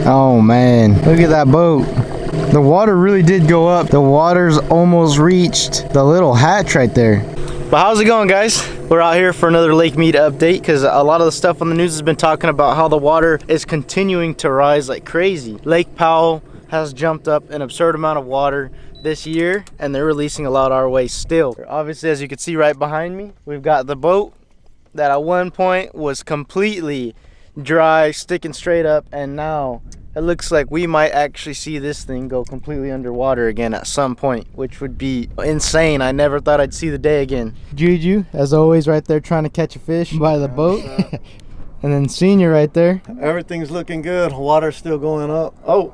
Oh man, look at that boat. The water really did go up. The water's almost reached the little hatch right there. But how's it going, guys? We're out here for another Lake Mead update because a lot of the stuff on the news has been talking about how the water is continuing to rise like crazy. Lake Powell has jumped up an absurd amount of water this year, and they're releasing a lot our way still. Obviously, as you can see right behind me, we've got the boat that at one point was completely dry, sticking straight up, and now it looks like we might actually see this thing go completely underwater again at some point, which would be insane. I never thought I'd see the day again. Juju, as always, right there trying to catch a fish by the boat. And then Senior right there. Everything's looking good. Water's still going up. Oh,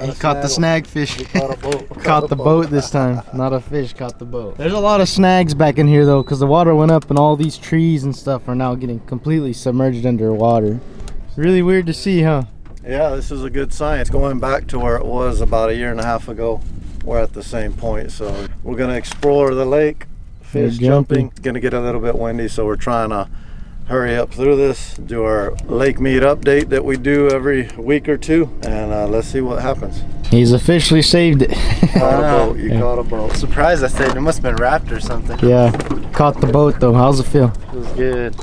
he caught the snag fish. He caught a boat. Caught the boat this time. Not a fish, caught the boat. There's a lot of snags back in here though, because the water went up and all these trees and stuff are now getting completely submerged underwater. Really weird to see, huh? Yeah, this is a good sign. It's going back to where it was about a year and a half ago. We're at the same point, so we're gonna explore the lake. Fish jumping. It's gonna get a little bit windy, so we're trying to hurry up through this, do our Lake Mead update that we do every week or two, and let's see what happens. He's officially saved it. Caught a boat. You caught a boat. Surprised I said it must have been wrapped or something. Yeah, caught the boat though. How's it feel? Feels good.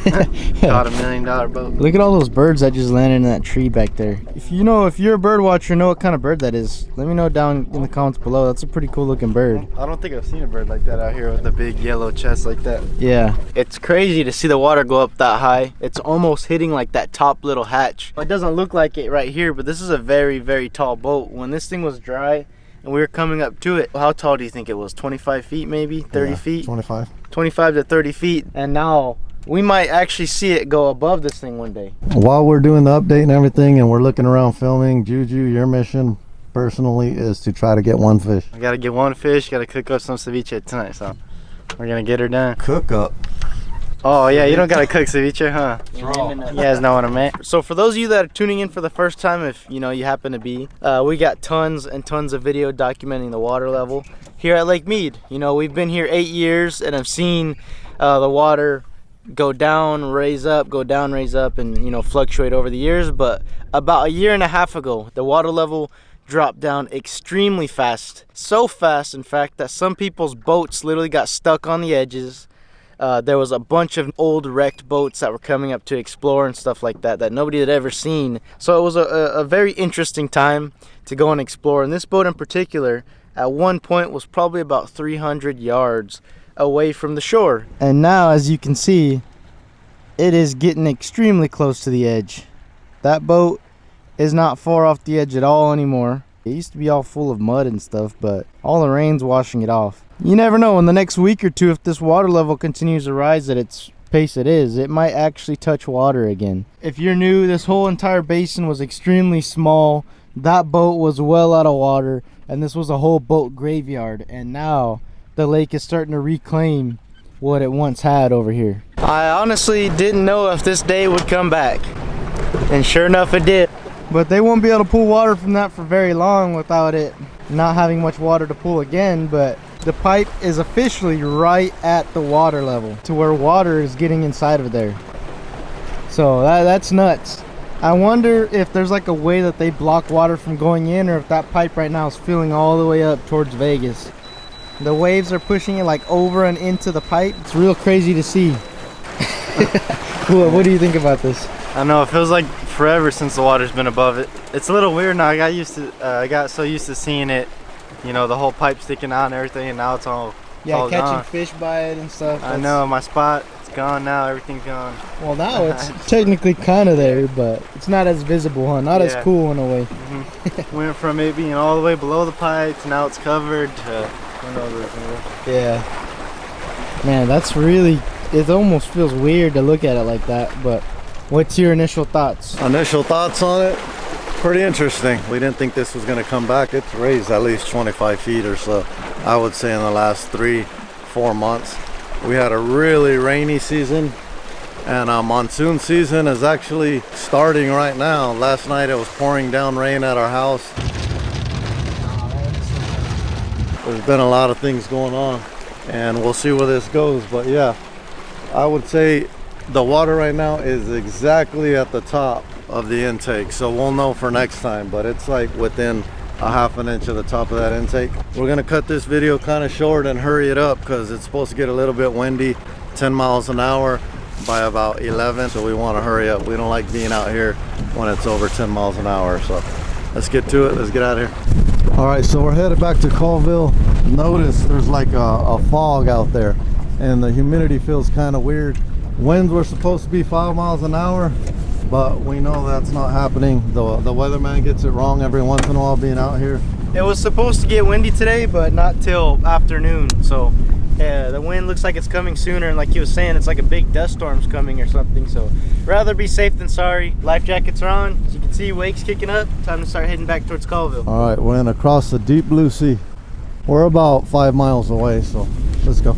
Caught $1 million boat. Look at all those birds that just landed in that tree back there. If you're a bird watcher, know what kind of bird that is. Let me know down in the comments below. That's a pretty cool looking bird. I don't think I've seen a bird like that out here with a big yellow chest like that. Yeah. It's crazy to see the water go up that high. It's almost hitting like that top little hatch. It doesn't look like it right here, but this is a very, very tall boat. When this thing was dry and we were coming up to it, how tall do you think it was? 25 feet maybe? 30 feet? 25. 25 to 30 feet. And now we might actually see it go above this thing one day. While we're doing the update and everything and we're looking around filming, Juju, your mission personally is to try to get one fish. I gotta get one fish, gotta cook up some ceviche tonight, so we're gonna get her done. Cook up? Oh yeah, you don't gotta cook ceviche, huh? Wrong. You guys know what I meant. So for those of you that are tuning in for the first time, if you happen to be, we got tons and tons of video documenting the water level here at Lake Mead. We've been here 8 years and I've seen the water go down, raise up, go down, raise up, and fluctuate over the years. But about a year and a half ago, the water level dropped down extremely fast. So fast, in fact, that some people's boats literally got stuck on the edges. There was a bunch of old wrecked boats that were coming up to explore and stuff like that nobody had ever seen. So it was a very interesting time to go and explore. And this boat in particular, at one point, was probably about 300 yards away from the shore. And now, as you can see, it is getting extremely close to the edge. That boat is not far off the edge at all anymore. It used to be all full of mud and stuff, but all the rain's washing it off. You never know, in the next week or two, if this water level continues to rise at its pace it might actually touch water again. If you're new, this whole entire basin was extremely small. That boat was well out of water, and this was a whole boat graveyard. And now the lake is starting to reclaim what it once had over here. I honestly didn't know if this day would come back, and sure enough it did. But they won't be able to pull water from that for very long without it not having much water to pull again. But the pipe is officially right at the water level, to where water is getting inside of there. So that's nuts. I wonder if there's like a way that they block water from going in, or if that pipe right now is filling all the way up towards Vegas. The waves are pushing it like over and into the pipe. It's real crazy to see. What do you think about this? I don't know, it feels like forever since the water's been above it. It's a little weird now. I got so used to seeing it, the whole pipe sticking out and everything, and now it's all catching gone. Fish by it and stuff. I know, my spot, it's gone now, everything's gone. Well, now it's technically kind of there, but it's not as visible, huh? Not as cool in a way. Went from it being all the way below the pipe to now it's covered to yeah. Man, that's really, it almost feels weird to look at it like that, but what's your initial thoughts? Initial thoughts on it? Pretty interesting. We didn't think this was going to come back. It's raised at least 25 feet or so, I would say, in the last 3-4 months. We had a really rainy season, and monsoon season is actually starting right now. Last night it was pouring down rain at our house. There's been a lot of things going on, and we'll see where this goes. But yeah, I would say the water right now is exactly at the top of the intake, so we'll know for next time, but it's like within a half an inch of the top of that intake. We're gonna cut this video kind of short and hurry it up because it's supposed to get a little bit windy, 10 miles an hour by about 11, so we want to hurry up. We don't like being out here when it's over 10 miles an hour, so let's get to it. Let's get out of here. All right, so we're headed back to Colville. Notice there's like a fog out there and the humidity feels kind of weird. Winds were supposed to be 5 miles an hour, but we know that's not happening. The weatherman gets it wrong every once in a while being out here. It was supposed to get windy today, but not till afternoon. So yeah, the wind looks like it's coming sooner, and like he was saying, it's like a big dust storm's coming or something. So rather be safe than sorry. Life jackets are on. As you can see, wake's kicking up. Time to start heading back towards Colville. All right, we're in across the deep blue sea. We're about 5 miles away, so let's go.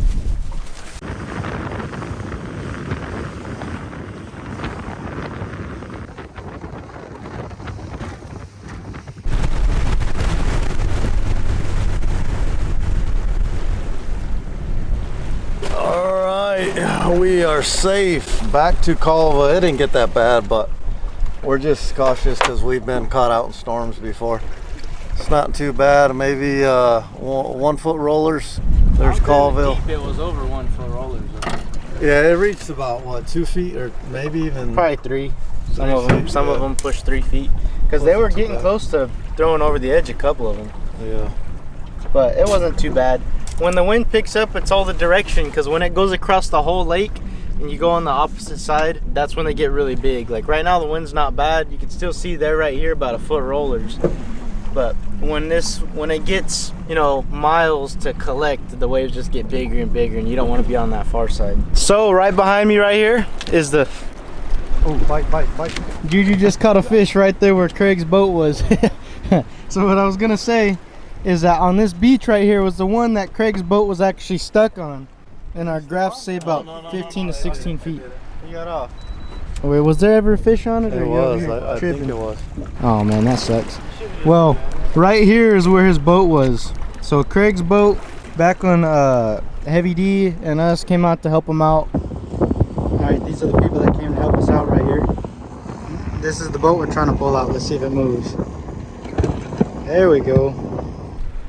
We are safe back to Colville. It didn't get that bad, but we're just cautious because we've been caught out in storms before. It's not too bad. Maybe 1 foot rollers. There's Colville. Deep it was over 1 foot rollers. Yeah, it reached about what, 2 feet or maybe even probably 3. Some of them pushed 3 feet because they were getting close to throwing over the edge. A couple of them. Yeah. But it wasn't too bad. When the wind picks up, it's all the direction, because when it goes across the whole lake and you go on the opposite side, that's when they get really big. Like right now the wind's not bad. You can still see there right here about 1 foot rollers. But when it gets, you know, miles to collect, the waves just get bigger and bigger, and you don't want to be on that far side. So right behind me right here is the bite. Juju just caught a fish right there where Craig's boat was. So what I was gonna say is that on this beach right here was the one that Craig's boat was actually stuck on, and our graphs say about 15 to 16 feet. He got off. Wait, was there ever a fish on it? It was. I think it was. Oh man, that sucks. Well, right here is where his boat was. So Craig's boat, back when Heavy D and us came out to help him out. All right, these are the people that came to help us out right here. This is the boat we're trying to pull out. Let's see if it moves. There we go.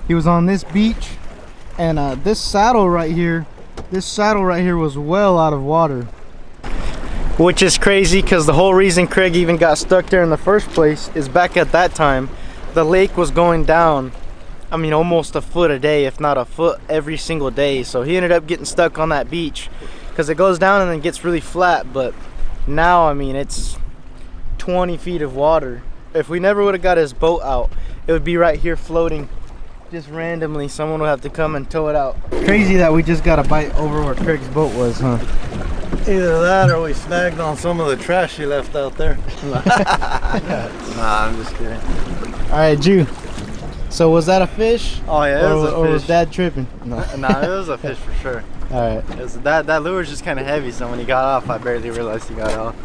He was on this beach, and this saddle right here was well out of water. Which is crazy, because the whole reason Craig even got stuck there in the first place is back at that time, the lake was going down, I mean almost 1 foot a day, if not 1 foot every single day. So he ended up getting stuck on that beach because it goes down and then gets really flat. But now, I mean, it's 20 feet of water. If we never would have got his boat out, it would be right here floating. Just randomly, someone would have to come and tow it out. Crazy that we just got a bite over where Craig's boat was, huh? Either that or we snagged on some of the trash he left out there. Nah, I'm just kidding. All right, Jew. So was that a fish? Oh yeah, it was a fish. Or was Dad tripping? No, it was a fish for sure. All right. That lure was just kind of heavy, so when he got off, I barely realized he got off.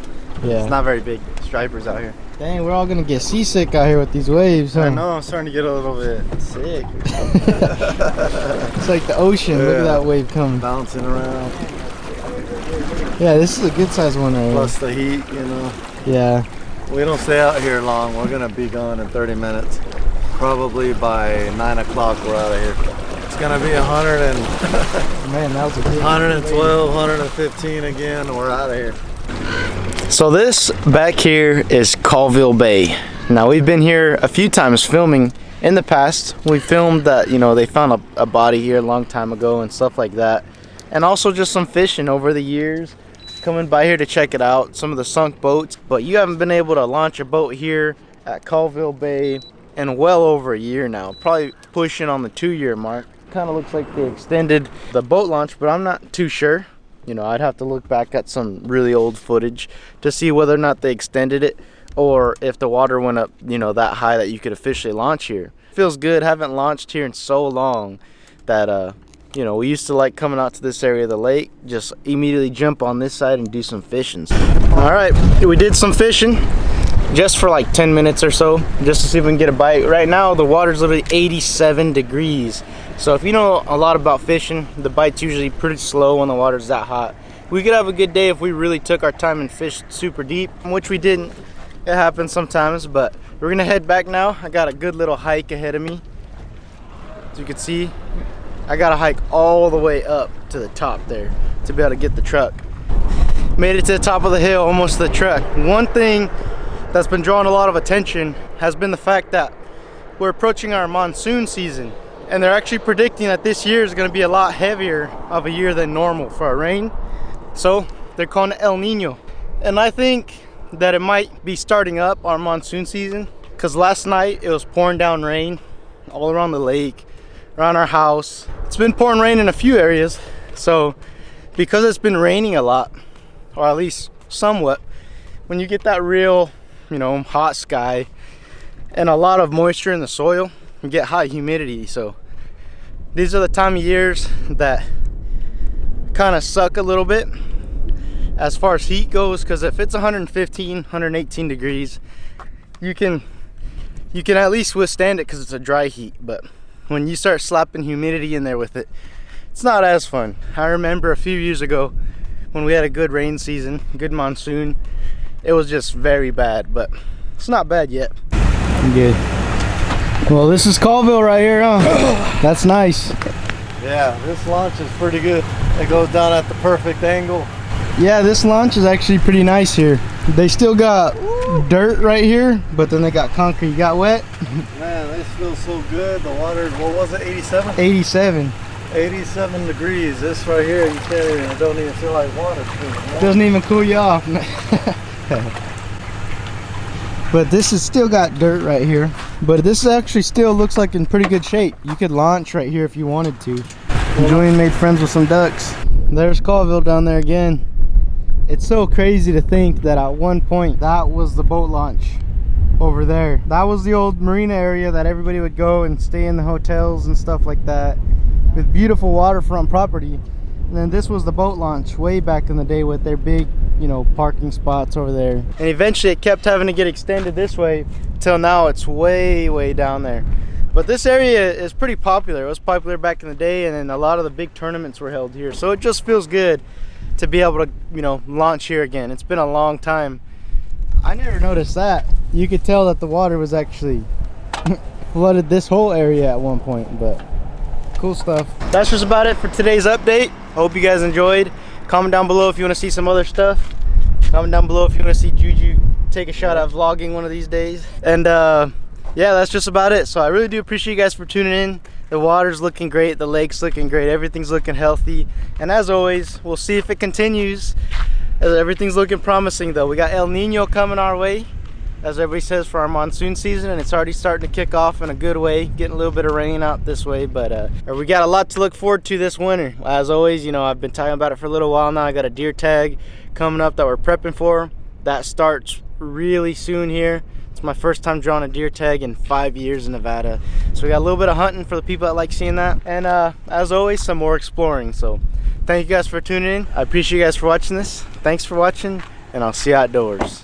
Yeah. It's not very big stripers out here. Dang, we're all gonna get seasick out here with these waves, huh? I know, I'm starting to get a little bit sick. It's like the ocean. Yeah. Look at that wave coming. Bouncing around. Yeah, this is a good size one right here. Plus the heat, you know. Yeah. We don't stay out here long. We're gonna be gone in 30 minutes. Probably by 9 o'clock we're out of here. It's gonna be 100 and man, that was a good 112, 115 again. We're out of here. So this back here is Colville Bay. Now we've been here a few times filming in the past. We filmed that, you know, they found a body here a long time ago and stuff like that. And also just some fishing over the years. Coming by here to check it out, some of the sunk boats. But you haven't been able to launch a boat here at Colville Bay in well over a year now. Probably pushing on the 2-year mark. Kind of looks like they extended the boat launch, but I'm not too sure. You know, I'd have to look back at some really old footage to see whether or not they extended it, or if the water went up, you know, that high that you could officially launch here. Feels good. Haven't launched here in so long that you know, we used to like coming out to this area of the lake, just immediately jump on this side and do some fishing. All right, we did some fishing just for like 10 minutes or so, just to see if we can get a bite. Right now the water's literally 87 degrees. So if you know a lot about fishing, the bite's usually pretty slow when the water's that hot. We could have a good day if we really took our time and fished super deep, which we didn't. It happens sometimes, but we're gonna head back now. I got a good little hike ahead of me. As you can see, I gotta hike all the way up to the top there to be able to get the truck. Made it to the top of the hill, almost to the truck. One thing that's been drawing a lot of attention has been the fact that we're approaching our monsoon season, and they're actually predicting that this year is going to be a lot heavier of a year than normal for our rain. So they're calling it El Nino, and I think that it might be starting up our monsoon season, because last night it was pouring down rain all around the lake, around our house. It's been pouring rain in a few areas, so because it's been raining a lot, or at least somewhat, when you get that real, you know, hot sky and a lot of moisture in the soil, you get high humidity. So these are the time of years that kind of suck a little bit as far as heat goes, because if it's 115, 118 degrees, you can at least withstand it because it's a dry heat. But when you start slapping humidity in there with it, it's not as fun. I remember a few years ago when we had a good rain season, good monsoon, it was just very bad, but it's not bad yet. Good. Well, this is Colville right here, huh? That's nice. Yeah, this launch is pretty good. It goes down at the perfect angle. Yeah, this launch is actually pretty nice here. They still got dirt right here, but then they got concrete. You got wet? Man, this feels so good. The water, what was it, 87? 87. 87 degrees. This right here, you can't even, it don't even feel like water. Doesn't even cool you off. But this has still got dirt right here. But this actually still looks like in pretty good shape. You could launch right here if you wanted to. Julian made friends with some ducks. There's Colville down there again. It's so crazy to think that at one point that was the boat launch over there. That was the old marina area that everybody would go and stay in the hotels and stuff like that, with beautiful waterfront property. And then this was the boat launch way back in the day with their big, you know, parking spots over there. And eventually it kept having to get extended this way till now it's way down there. But this area is pretty popular. It was popular back in the day, and then a lot of the big tournaments were held here. So it just feels good to be able to, you know, launch here again. It's been a long time. I never noticed that. You could tell that the water was actually flooded this whole area at one point, but cool stuff. That's just about it for today's update. I hope you guys enjoyed. Comment down below if you want to see some other stuff. Comment down below if you want to see Juju take a shot at vlogging one of these days. And yeah, that's just about it. So I really do appreciate you guys for tuning in. The water's looking great, the lake's looking great, everything's looking healthy. And as always, we'll see if it continues. Everything's looking promising though. We got El Nino coming our way, as everybody says, for our monsoon season, and it's already starting to kick off in a good way, getting a little bit of rain out this way. But we got a lot to look forward to this winter. As always, you know, I've been talking about it for a little while now. I got a deer tag coming up that we're prepping for. That starts really soon here. It's my first time drawing a deer tag in 5 years in Nevada. So we got a little bit of hunting for the people that like seeing that. And as always, some more exploring. So thank you guys for tuning in. I appreciate you guys for watching this. Thanks for watching, and I'll see you outdoors.